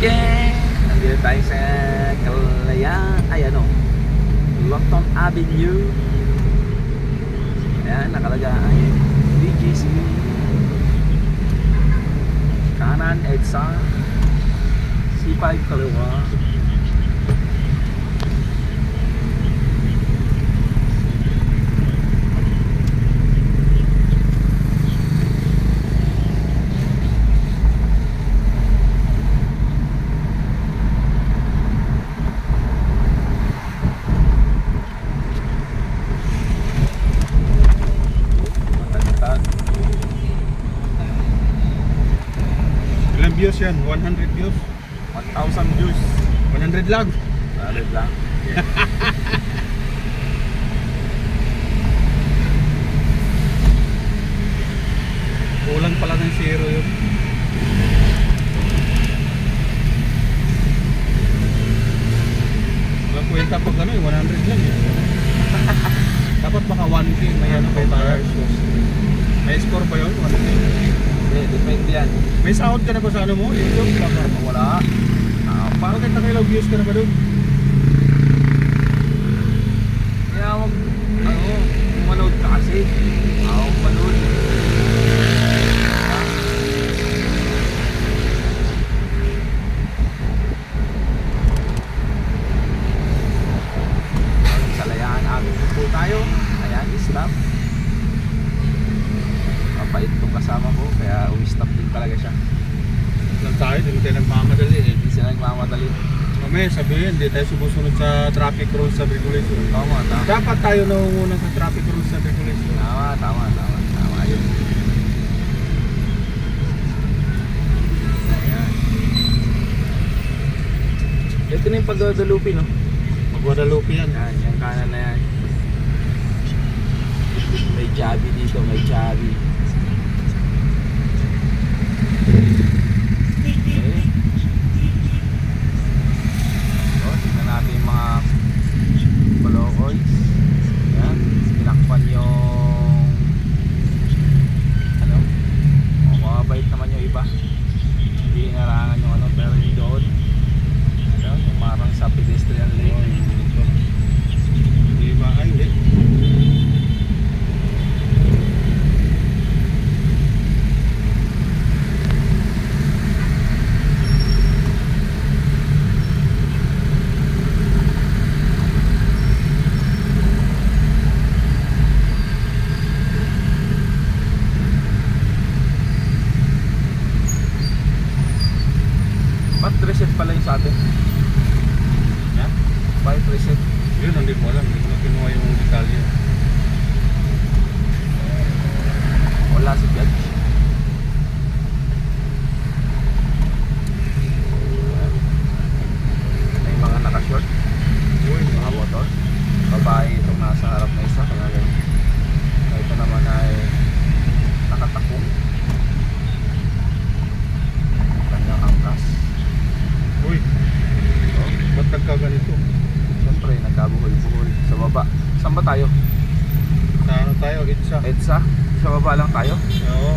Yeah! Nandito tayo sa Kalayaan, ay ano, Longton Avenue. Ayan, nakalagay BGC. Kanan, EDSA. C5 kaliwa. Ilang views yan? 100 views? 1,000 views. 100 lang? Solid lang. Kulang pala ng zero yun. Walang kwenta pag ano 100 lang eh. Dapat baka 1K may ano kay tayo. May score ba yun? 1K? Hindi, depende yan. May sahod ka na ba sa ano mo? YouTube? Wala. Parang kahit nakailang views ka na ba doon? Kaya wag, ano, manood ka kasi. Ako manood. Kalayaan amin po tayo. Ayan, stop. Mabait itong kasama ko, kaya umi-stop din talaga siya. Lang tayo, hindi tayo nagmamadali eh. Hindi sila nagmamadali. Mamaya sabihin, hindi tayo sumusunod sa traffic rules and regulations. Tama, tama. Dapat tayo nangunguna sa traffic rules and regulations. Tama yun. Ayan. Ito na yung pag-Guadalupe, no? Mag-Guadalupe yan. Yan, yung kanan na yan. May Javi dito, may Javi. Okay. So, tingnan natin yung mga Bolokoys. Yan, tinakpan yung ano, mababait naman yung iba. Hindi inarangan yung ano, pero yung doon. Yan, yung marang sa pedestrian lane. Di ba? Ay, hindi. Ba't reset pala yung sa atin? Yan. Bakit reset? Yun, hindi ko alam. Hindi ko na kinuha yung detalye. Wala si Judge. May mga naka-short. Uy, Mga motor. Babae itong nasa harap na isa. Kaya ganyan. Ito naman ay nakatakong. Kanyang angkas. uy. So, Ba't nagkaganito? siyempre nagkabuhol-buhol sa baba. Saan ba tayo? Sa ano tayo? Itsa. EDSA? Sa baba lang tayo? Oo.